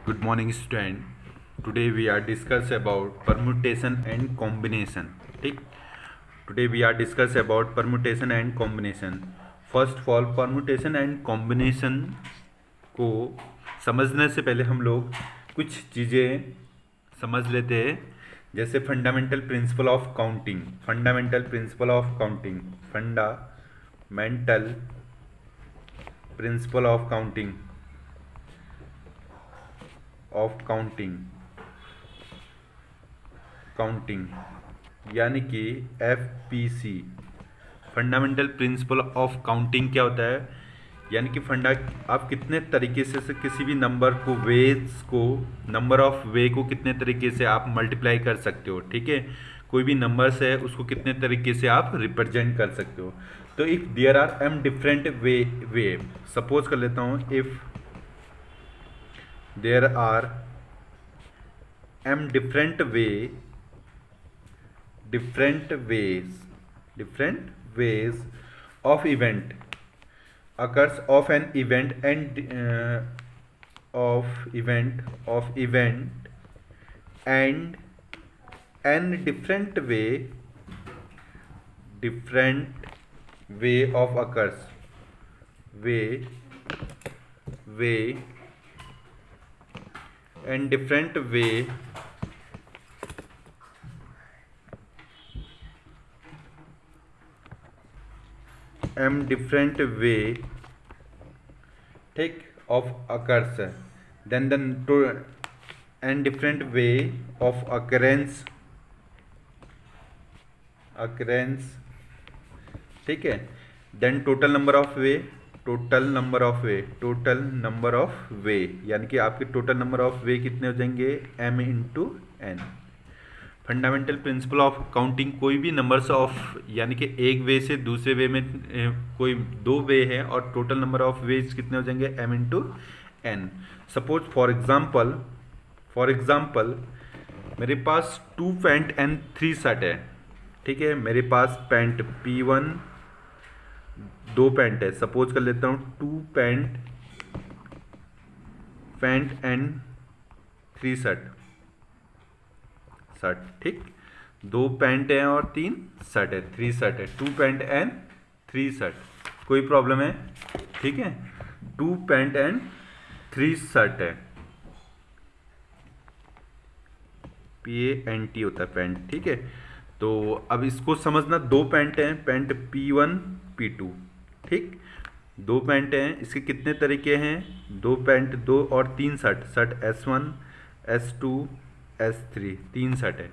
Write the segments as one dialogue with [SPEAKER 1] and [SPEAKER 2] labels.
[SPEAKER 1] Good morning, student. Today we are discuss about permutation and combination. ठीक. Today we are discuss about permutation and combination. First of all, permutation and combination को समझने से पहले हम लोग कुछ चीज़ें समझ लेते हैं, जैसे fundamental principle of counting. Fundamental principle of counting. Fundamental principle of counting. Counting यानी कि FPC. Fundamental principle of counting क्या होता है? यानी कि आप कितने तरीके से किसी भी नंबर को नंबर ऑफ वे को कितने तरीके से आप मल्टीप्लाई कर सकते हो. ठीक है, कोई भी नंबर्स है उसको कितने तरीके से आप रिप्रेजेंट कर सकते हो. तो if there are m different way suppose कर लेता हूँ, if there are m different ways of event occurs of an event and n different way of occurs and different way ठीक of occurs, then and different way of occurrence ठीक है. then total number of way यानी कि आपके total number of वे कितने हो जाएंगे? m into n. Fundamental principle of counting, कोई भी नंबर्स ऑफ यानी कि एक वे से दूसरे वे में कोई दो वे है और टोटल नंबर ऑफ वेज कितने हो जाएंगे? m into n. Suppose for example मेरे पास 2 पैंट एंड 3 शर्ट है. ठीक है, मेरे पास पैंट P1 2 पैंट है. सपोज कर लेता हूँ 2 पैंट एंड 3 शर्ट. ठीक, 2 पैंट है और 3 शर्ट है, 3 शर्ट है. 2 पैंट एंड 3 शर्ट, कोई प्रॉब्लम है? ठीक है, 2 पैंट एंड 3 शर्ट है. PANT होता है पैंट. ठीक है, तो अब इसको समझना. 2 पैंट हैं, पैंट P1 P2. ठीक, 2 पैंट हैं, इसके कितने तरीके हैं? 2 पैंट 2 और 3 shirt S1 S2 S3 3 shirt है.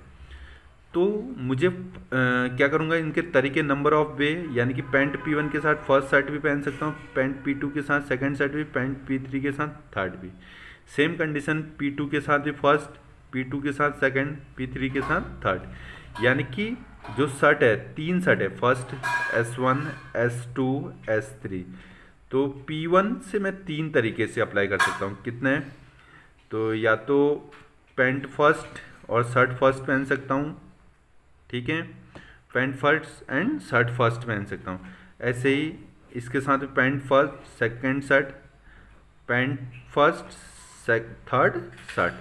[SPEAKER 1] तो मुझे क्या करूँगा? इनके तरीके नंबर ऑफ वे, यानी कि पैंट P1 के साथ फर्स्ट शर्ट भी पहन सकता हूँ, पैंट P2 के साथ सेकंड शर्ट भी, पैंट P3 के साथ थर्ड भी. सेम कंडीशन P2 के साथ भी फर्स्ट, P2 के साथ सेकंड, P3 के साथ थर्ड. यानी कि जो शर्ट है 3 शर्ट है, फर्स्ट S1 S2 S3. तो P1 से मैं 3 तरीके से अप्लाई कर सकता हूँ. कितने? तो या तो पैंट फर्स्ट और शर्ट फर्स्ट पहन सकता हूँ. ठीक है, pant first and shirt first पहन सकता हूँ. ऐसे ही इसके साथ pant first second shirt, pant first third shirt.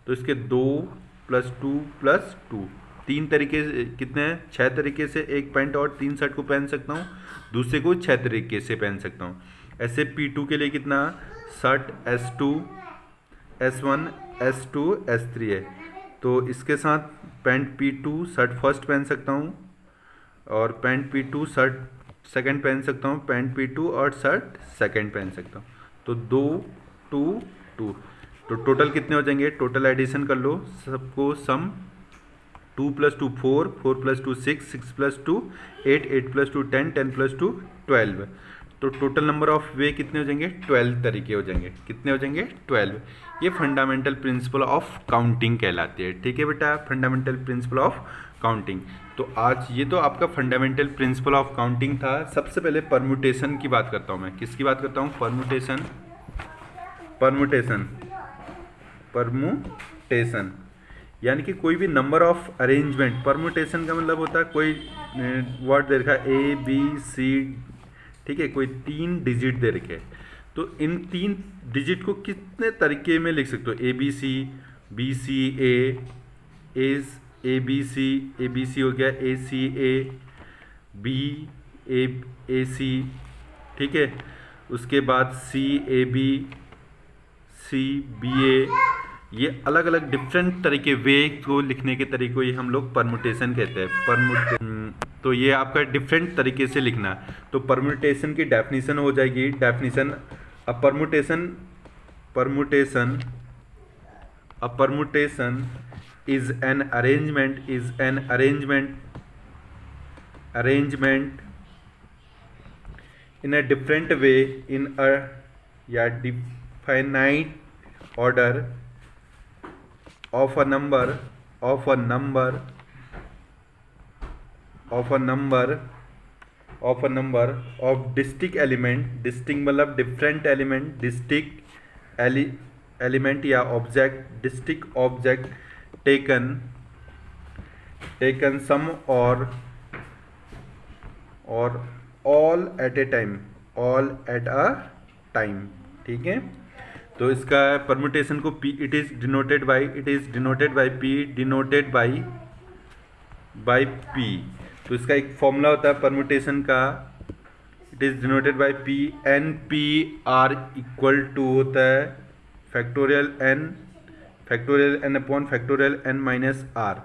[SPEAKER 1] तो इसके 2 + 2 + 2 3 तरीके से कितने हैं? 6 तरीके से एक पैंट और 3 शर्ट को पहन सकता हूँ, दूसरे को 6 तरीके से पहन सकता हूँ. ऐसे P2 के लिए कितना? Shirt S2 S1 S2 S3 है. तो इसके साथ पैंट P2 शर्ट फर्स्ट पहन सकता हूँ और पैंट P2 शर्ट सेकंड पहन सकता हूँ, पैंट P2 और शर्ट सेकंड पहन सकता हूँ. तो 2 2 2. तो टोटल कितने हो जाएंगे? टोटल एडिशन कर लो सबको. सम 2 + 2 4 4 + 2 6 6 + 2 8 8 + 2 10 10 + 2 12. तो टोटल नंबर ऑफ वे कितने हो जाएंगे? 12 तरीके हो जाएंगे. कितने हो जाएंगे? 12. ये फंडामेंटल प्रिंसिपल ऑफ काउंटिंग कहलाती है. ठीक है बेटा, फंडामेंटल प्रिंसिपल ऑफ काउंटिंग. तो आज ये तो आपका फंडामेंटल प्रिंसिपल ऑफ काउंटिंग था. सबसे पहले परम्यूटेशन की बात करता हूँ मैं. किसकी बात करता हूँ? परम्यूटेशन यानी कि कोई भी नंबर ऑफ अरेंजमेंट. परम्यूटेशन का मतलब होता है कोई वर्ड दे रखा है A B C. ठीक है, कोई 3 डिजिट दे रखे, तो इन 3 डिजिट को कितने तरीके में लिख सकते हो? A B C, B C A B C हो गया, ए सी ए, बी ए सी, ठीक है। उसके बाद सी ए बी, सी बी ए, ये अलग अलग डिफरेंट तरीके वे को लिखने के तरीकों ये हम लोग परमुटेशन कहते हैं। तो ये आपका डिफरेंट तरीके से लिखना। तो परमुटेशन की डेफिनेशन हो जाएगी, definition a permutation is an arrangement in a different way in a definite order of a number of distinct element, distinct मतलब different element, distinct element या object, distinct object taken some or all at a time, ठीक है। तो इसका permutation को P it is denoted by P denoted by P। तो इसका एक फॉर्मूला होता है परमुटेशन का, it is denoted by P। NP R equal to होता है factorial n upon factorial n minus R।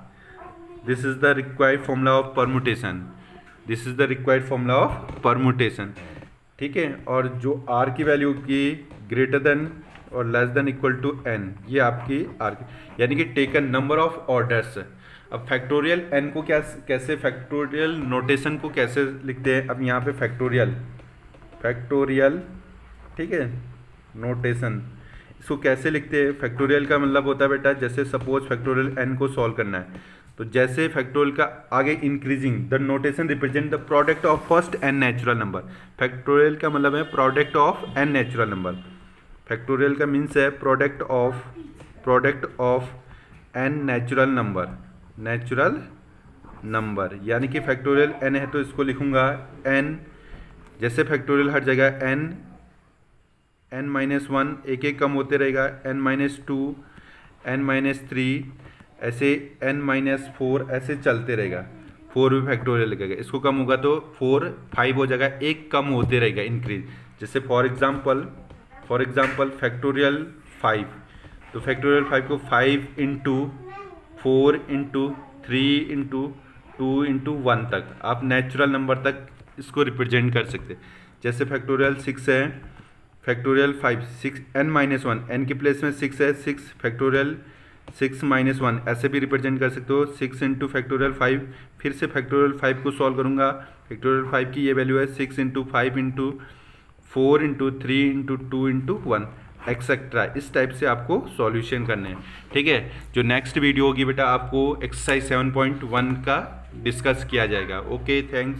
[SPEAKER 1] This is the required formula of permutation, ठीक है। और जो R की वैल्यू की ग्रेटर देन और less than equal to n, ये आपकी R की यानी कि टेकन नंबर ऑफ ऑर्डर्स। अब फैक्टोरियल n को कैसे फैक्टोरियल नोटेशन को कैसे लिखते हैं? अब यहाँ पे फैक्टोरियल ठीक है नोटेशन, इसको कैसे लिखते हैं? फैक्टोरियल का मतलब होता है बेटा, जैसे सपोज फैक्टोरियल n को सॉल्व करना है, तो जैसे फैक्टोरियल का आगे increasing the notation represent the product of first n natural number. Factorial का मतलब है product of n natural number. Factorial का मीन्स है product of n natural number, यानी कि फैक्टोरियल n है तो इसको लिखूंगा n, जैसे फैक्टोरियल हर जगह n माइनस 1 एक कम होते रहेगा, n माइनस 2, n माइनस 3, ऐसे n माइनस 4 ऐसे चलते रहेगा। 4 भी फैक्टोरियल लगेगा, इसको कम होगा तो 4 5 हो जाएगा, एक कम होते रहेगा इंक्रीज। जैसे फॉर एग्जाम्पल फैक्टोरियल 5, तो फैक्टोरियल 5 को 5 इंटू 4 इंटू 3 इंटू 2 इंटू 1 तक आप नेचुरल नंबर तक इसको रिप्रेजेंट कर सकते हैं। जैसे फैक्टोरियल 6 है, फैक्टोरियल 5 6 n माइनस 1, n के प्लेस में 6 है, 6 फैक्टोरियल 6 माइनस 1 ऐसे भी रिप्रेजेंट कर सकते हो। 6 इंटू फैक्टोरियल 5, फिर से फैक्टोरियल 5 को सॉल्व करूंगा, फैक्टोरियल 5 की ये वैल्यू है 6 into 5 into 4 into 3 into 2 into 1 etcetera. इस टाइप से आपको सॉल्यूशन करने हैं, ठीक है। जो नेक्स्ट वीडियो होगी बेटा आपको एक्सरसाइज 7.1 का डिस्कस किया जाएगा। Okay, thanks.